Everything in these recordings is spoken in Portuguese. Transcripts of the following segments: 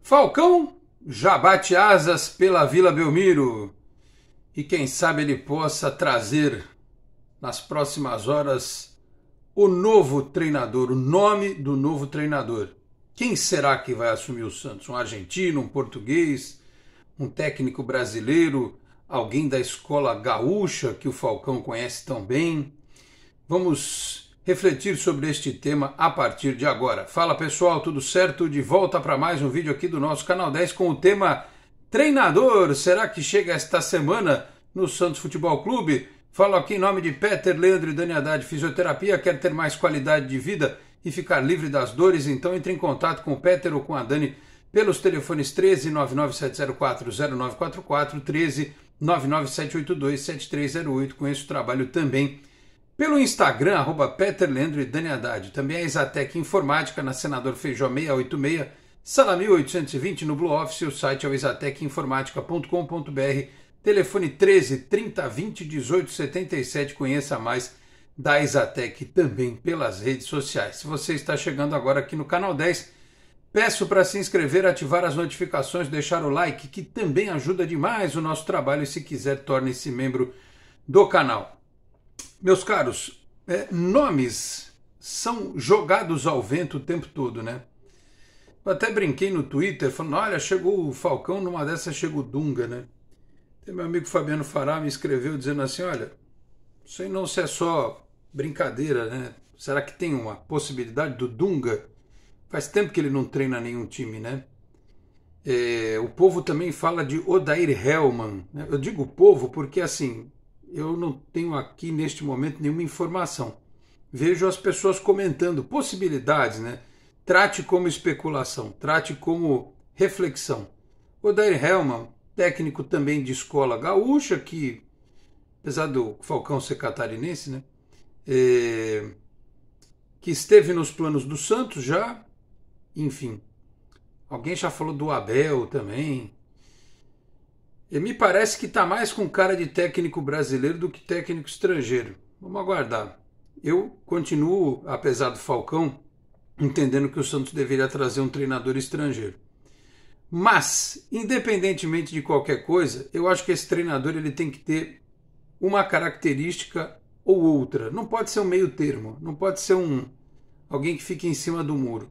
Falcão já bate asas pela Vila Belmiro e quem sabe ele possa trazer nas próximas horas o novo treinador, o nome do novo treinador. Quem será que vai assumir o Santos? Um argentino, um português, um técnico brasileiro, alguém da escola gaúcha que o Falcão conhece tão bem? Vamos refletir sobre este tema a partir de agora. Fala pessoal, tudo certo? De volta para mais um vídeo aqui do nosso Canal 10 com o tema Treinador. Será que chega esta semana no Santos Futebol Clube? Falo aqui em nome de Peter, Leandro e Dani Haddad Fisioterapia. Quer ter mais qualidade de vida e ficar livre das dores? Então entre em contato com o Peter ou com a Dani pelos telefones 13 99704 0944, 13 99782 7308. Conheço o trabalho também pelo Instagram, @Peter, Leandro e Dani Haddad. Também a Exatec Informática, na Senador Feijó 686, sala 1820, no Blue Office. O site é o exatecinformatica.com.br, telefone 13 30 20 18 77. Conheça mais da Exatec também pelas redes sociais. Se você está chegando agora aqui no Canal 10, peço para se inscrever, ativar as notificações, deixar o like, que também ajuda demais o nosso trabalho, e se quiser, torne-se membro do canal. Meus caros, nomes são jogados ao vento o tempo todo, né? Eu até brinquei no Twitter, falando, olha, chegou o Falcão, numa dessas chegou o Dunga, né? Tem meu amigo Fabiano Fará me escreveu dizendo assim, olha, isso aí não é só brincadeira, né? Será que tem uma possibilidade do Dunga? Faz tempo que ele não treina nenhum time, né? O povo também fala de Odair Hellmann, né? Eu digo povo porque, assim, eu não tenho aqui neste momento nenhuma informação. Vejo as pessoas comentando possibilidades, né? Trate como especulação, trate como reflexão. Odair Hellmann, técnico também de escola gaúcha, que, apesar do Falcão ser catarinense, né? Que esteve nos planos do Santos já, enfim. Alguém já falou do Abel também. E me parece que está mais com cara de técnico brasileiro do que técnico estrangeiro. Vamos aguardar. Eu continuo, apesar do Falcão, entendendo que o Santos deveria trazer um treinador estrangeiro. Mas, independentemente de qualquer coisa, eu acho que esse treinador ele tem que ter uma característica ou outra. Não pode ser um meio termo, não pode ser alguém que fique em cima do muro.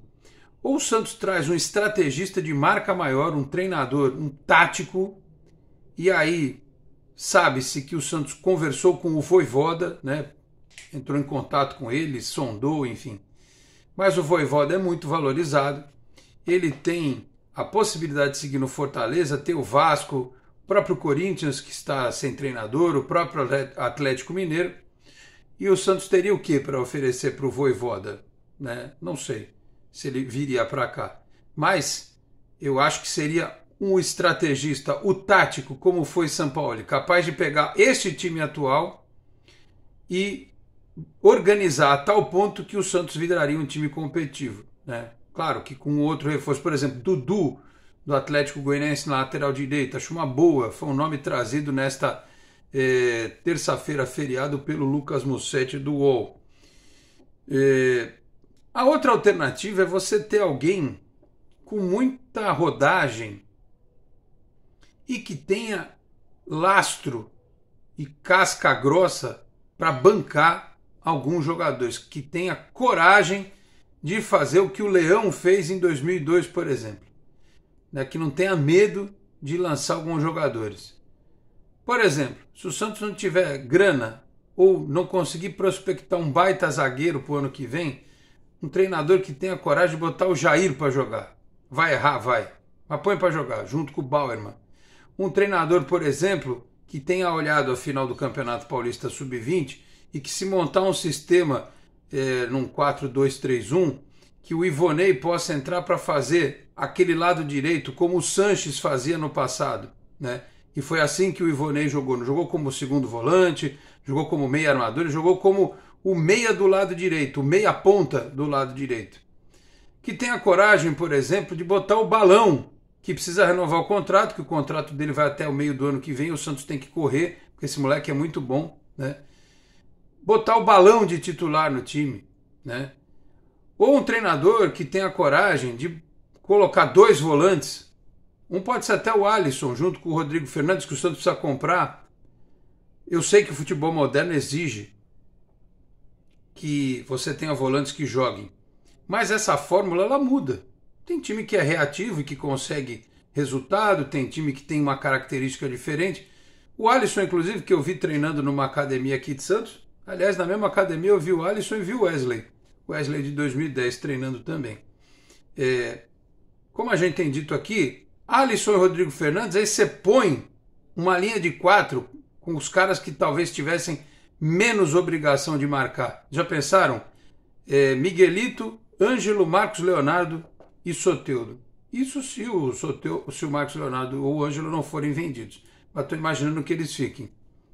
Ou o Santos traz um estrategista de marca maior, um treinador, um tático. E aí, sabe-se que o Santos conversou com o Vojvoda, né? Entrou em contato com ele, sondou, enfim. Mas o Vojvoda é muito valorizado. Ele tem a possibilidade de seguir no Fortaleza, ter o Vasco, o próprio Corinthians, que está sem treinador, o próprio Atlético Mineiro. E o Santos teria o que para oferecer para o Vojvoda? Né? Não sei se ele viria para cá. Mas eu acho que seria um estrategista, o tático, como foi Sampaoli, capaz de pegar este time atual e organizar a tal ponto que o Santos viraria um time competitivo, né? Claro que com outro reforço, por exemplo, Dudu, do Atlético Goianiense na lateral direita, acho uma boa, foi um nome trazido nesta terça-feira feriado pelo Lucas Mussetti do UOL. A outra alternativa é você ter alguém com muita rodagem e que tenha lastro e casca grossa para bancar alguns jogadores, que tenha coragem de fazer o que o Leão fez em 2002, por exemplo, né? Que não tenha medo de lançar alguns jogadores. Por exemplo, se o Santos não tiver grana ou não conseguir prospectar um baita zagueiro para o ano que vem, um treinador que tenha coragem de botar o Jair para jogar. Vai errar, vai, mas põe para jogar, junto com o Bauerman. Um treinador, por exemplo, que tenha olhado a final do Campeonato Paulista Sub-20 e que, se montar um sistema num 4-2-3-1, que o Ivonei possa entrar para fazer aquele lado direito, como o Sanches fazia no passado, né? E foi assim que o Ivonei jogou. Não jogou como segundo volante, jogou como meia armador, ele jogou como o meia do lado direito, o meia ponta do lado direito. Que tenha coragem, por exemplo, de botar o Balão, que precisa renovar o contrato, que o contrato dele vai até o meio do ano que vem, o Santos tem que correr, porque esse moleque é muito bom, né? Botar o Balão de titular no time, né? Ou um treinador que tenha coragem de colocar dois volantes Um pode ser até o Alisson, junto com o Rodrigo Fernandes, que o Santos precisa comprar. Eu sei que o futebol moderno exige que você tenha volantes que joguem, mas essa fórmula ela muda. Tem time que é reativo e que consegue resultado, tem time que tem uma característica diferente. O Alisson, inclusive, que eu vi treinando numa academia aqui de Santos, aliás, na mesma academia eu vi o Alisson e vi o Wesley de 2010 treinando também. Como a gente tem dito aqui, Alisson e Rodrigo Fernandes, aí você põe uma linha de 4 com os caras que talvez tivessem menos obrigação de marcar. Já pensaram? Miguelito, Ângelo, Marcos Leonardo e Soteldo. Isso se o Marcos Leonardo ou o Ângelo não forem vendidos. Mas estou imaginando que eles fiquem,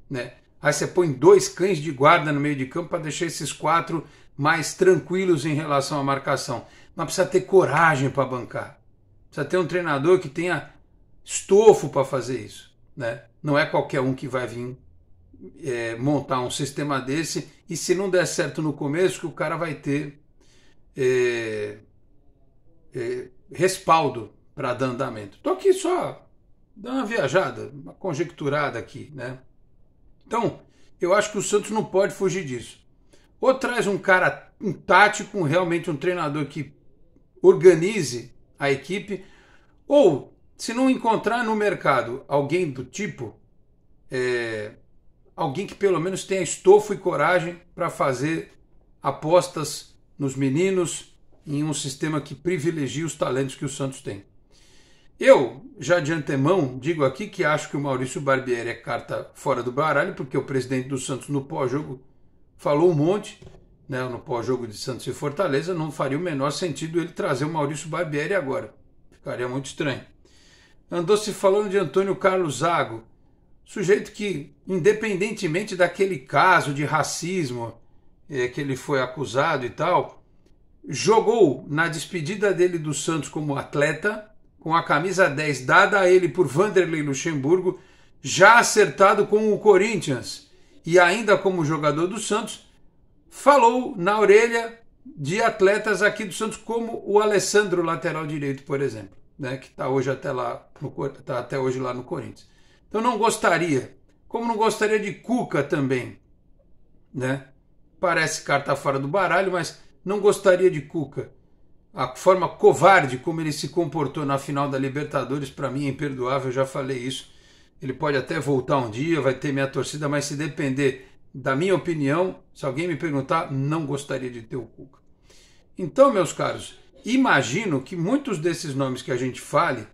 né? Aí você põe 2 cães de guarda no meio de campo para deixar esses 4 mais tranquilos em relação à marcação. Mas precisa ter coragem para bancar. Precisa ter um treinador que tenha estofo para fazer isso, né? Não é qualquer um que vai vir montar um sistema desse e se não der certo no começo, que o cara vai ter respaldo para dar andamento. Estou aqui só dando uma viajada, uma conjecturada aqui, né? Então, eu acho que o Santos não pode fugir disso. Ou traz um cara, um tático, realmente um treinador que organize a equipe, ou, se não encontrar no mercado alguém do tipo, alguém que pelo menos tenha estofo e coragem para fazer apostas nos meninos em um sistema que privilegie os talentos que o Santos tem. Eu, já de antemão, digo aqui que acho que o Maurício Barbieri é carta fora do baralho, porque o presidente do Santos no pós-jogo falou um monte, né, no pós-jogo de Santos e Fortaleza, não faria o menor sentido ele trazer o Maurício Barbieri agora. Ficaria muito estranho. Andou se falando de Antônio Carlos Zago, sujeito que, independentemente daquele caso de racismo que ele foi acusado e tal, jogou na despedida dele do Santos como atleta, com a camisa 10 dada a ele por Vanderlei Luxemburgo, já acertado com o Corinthians e ainda como jogador do Santos, falou na orelha de atletas aqui do Santos, como o Alessandro, lateral direito, por exemplo, né, que está hoje até hoje lá no Corinthians. Então não gostaria, como não gostaria de Cuca também, né? Parece carta fora do baralho, mas não gostaria de Cuca. A forma covarde como ele se comportou na final da Libertadores, para mim é imperdoável, eu já falei isso. Ele pode até voltar um dia, vai ter minha torcida, mas se depender da minha opinião, se alguém me perguntar, não gostaria de ter o Cuca. Então, meus caros, imagino que muitos desses nomes que a gente fale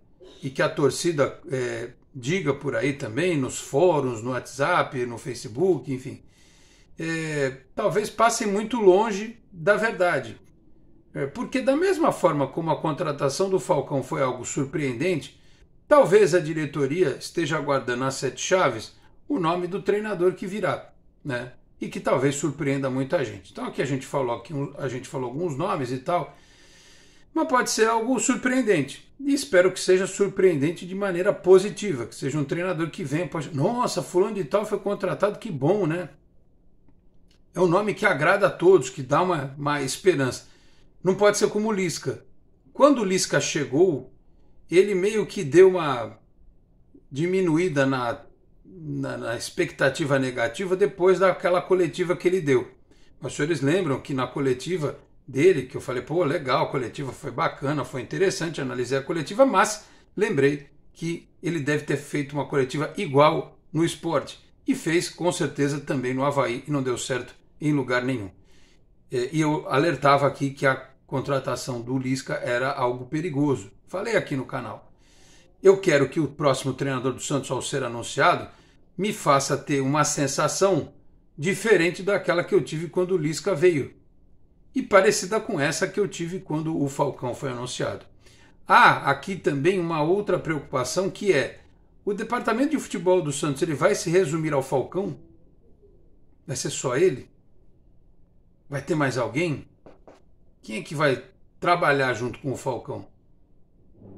e que a torcida diga por aí também, nos fóruns, no WhatsApp, no Facebook, enfim, talvez passem muito longe da verdade. Porque da mesma forma como a contratação do Falcão foi algo surpreendente, talvez a diretoria esteja aguardando às 7 chaves o nome do treinador que virá, né? E que talvez surpreenda muita gente. Então aqui a gente falou alguns nomes e tal, mas pode ser algo surpreendente. E espero que seja surpreendente de maneira positiva, que seja um treinador que venha, nossa, fulano de tal foi contratado, que bom, né? É um nome que agrada a todos, que dá uma esperança. Não pode ser como o Lisca. Quando o Lisca chegou, ele meio que deu uma diminuída na expectativa negativa depois daquela coletiva que ele deu. Mas os senhores lembram que na coletiva dele, que eu falei, pô, legal, a coletiva foi bacana, foi interessante, analisei a coletiva, mas lembrei que ele deve ter feito uma coletiva igual no Sport. E fez, com certeza, também no Avaí, e não deu certo em lugar nenhum. E eu alertava aqui que a contratação do Lisca era algo perigoso. Falei aqui no canal. Eu quero que o próximo treinador do Santos, ao ser anunciado, me faça ter uma sensação diferente daquela que eu tive quando o Lisca veio. E parecida com essa que eu tive quando o Falcão foi anunciado. Há aqui também uma outra preocupação, que é o departamento de futebol do Santos, ele vai se resumir ao Falcão? Vai ser só ele? Vai ter mais alguém? Quem é que vai trabalhar junto com o Falcão?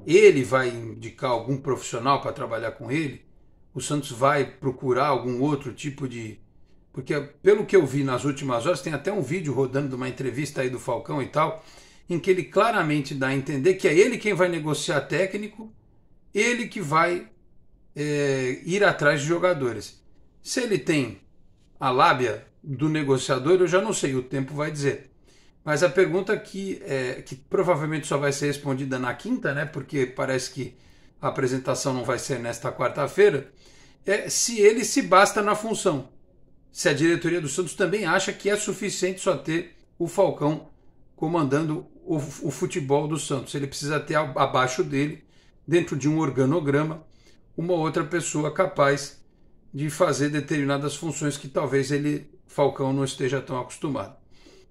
Ele vai indicar algum profissional para trabalhar com ele? O Santos vai procurar algum outro tipo de... Porque, pelo que eu vi nas últimas horas, tem até um vídeo rodando de uma entrevista aí do Falcão e tal, em que ele claramente dá a entender que é ele quem vai negociar técnico ele que vai ir atrás de jogadores. Se ele tem a lábia do negociador, eu já não sei, o tempo vai dizer. Mas a pergunta que provavelmente só vai ser respondida na quinta, né? Porque parece que a apresentação não vai ser nesta quarta-feira, é se ele se basta na função. Se a diretoria do Santos também acha que é suficiente só ter o Falcão comandando o futebol do Santos. Ele precisa ter abaixo dele, dentro de um organograma, uma outra pessoa capaz de fazer determinadas funções que talvez Falcão, não esteja tão acostumado.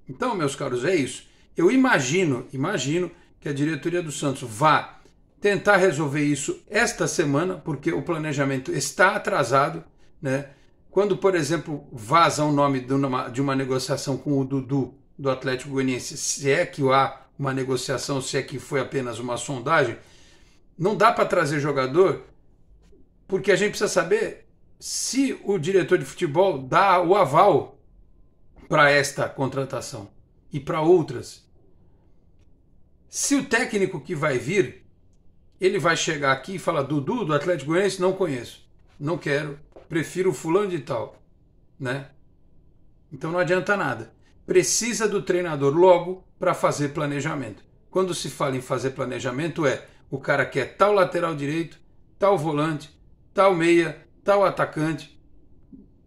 Então, meus caros, é isso. Eu imagino que a diretoria do Santos vá tentar resolver isso esta semana, porque o planejamento está atrasado, né? Quando, por exemplo, vaza o nome de uma negociação com o Dudu do Atlético Goianiense, se é que há uma negociação, se é que foi apenas uma sondagem, não dá para trazer jogador, porque a gente precisa saber se o diretor de futebol dá o aval para esta contratação e para outras. Se o técnico que vai vir, ele vai chegar aqui e falar: Dudu, do Atlético Goianiense, não conheço, não quero, prefiro o fulano de tal, né? Então não adianta nada. Precisa do treinador logo para fazer planejamento. Quando se fala em fazer planejamento, o cara quer tal lateral direito, tal volante, tal meia, tal atacante,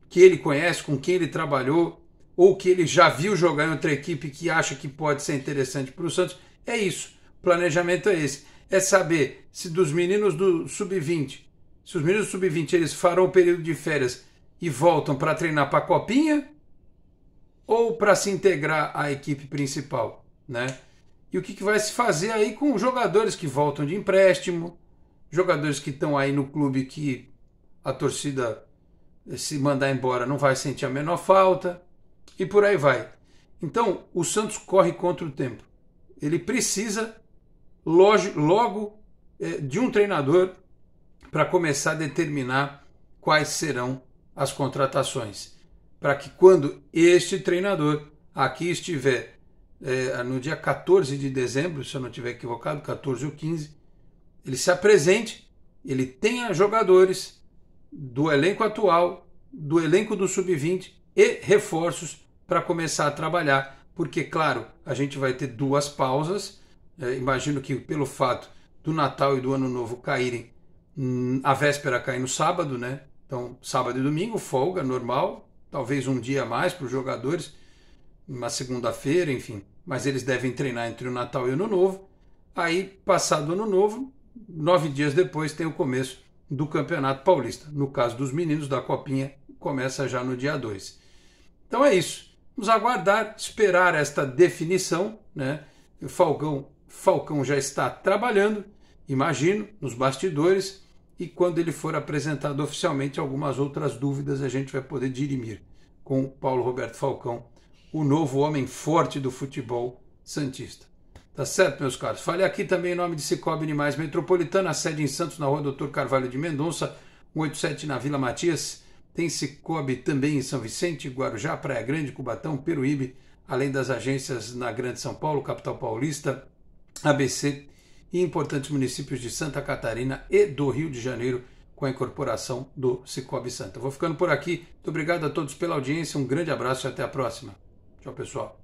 que ele conhece, com quem ele trabalhou, ou que ele já viu jogar em outra equipe que acha que pode ser interessante para o Santos. É isso. O planejamento é esse. É saber se dos meninos do Sub-20, se os meninos do Sub-20 eles farão o período de férias e voltam para treinar para a Copinha ou para se integrar à equipe principal, né? E o que vai se fazer aí com jogadores que voltam de empréstimo, jogadores que estão aí no clube que a torcida, se mandar embora, não vai sentir a menor falta, e por aí vai. Então, o Santos corre contra o tempo. Ele precisa logo de um treinador para começar a determinar quais serão as contratações. Para que quando este treinador aqui estiver no dia 14 de dezembro, se eu não estiver equivocado, 14 ou 15, ele se apresente, ele tenha jogadores do elenco atual, do elenco do Sub-20 e reforços para começar a trabalhar, porque, claro, a gente vai ter duas pausas. Imagino que pelo fato do Natal e do Ano Novo caírem, a véspera cai no sábado, né? Então, sábado e domingo, folga normal, talvez um dia a mais para os jogadores, uma segunda-feira, enfim, mas eles devem treinar entre o Natal e o Ano Novo. Aí, passado o Ano Novo, 9 dias depois tem o começo do Campeonato Paulista. No caso dos meninos da Copinha, começa já no dia 2. Então é isso. Vamos aguardar, esperar esta definição, né? O Falcão já está trabalhando, imagino, nos bastidores, e quando ele for apresentado oficialmente, algumas outras dúvidas a gente vai poder dirimir com Paulo Roberto Falcão, o novo homem forte do futebol santista. Tá certo, meus caros? Falei aqui também em nome de Cicobi Animais Metropolitana, a sede em Santos, na rua Dr. Carvalho de Mendonça, 187 na Vila Matias. Tem Cicobi também em São Vicente, Guarujá, Praia Grande, Cubatão, Peruíbe, além das agências na Grande São Paulo, Capital Paulista, ABC e importantes municípios de Santa Catarina e do Rio de Janeiro, com a incorporação do Cicobi Santa. Vou ficando por aqui. Muito obrigado a todos pela audiência, um grande abraço e até a próxima. Tchau, pessoal.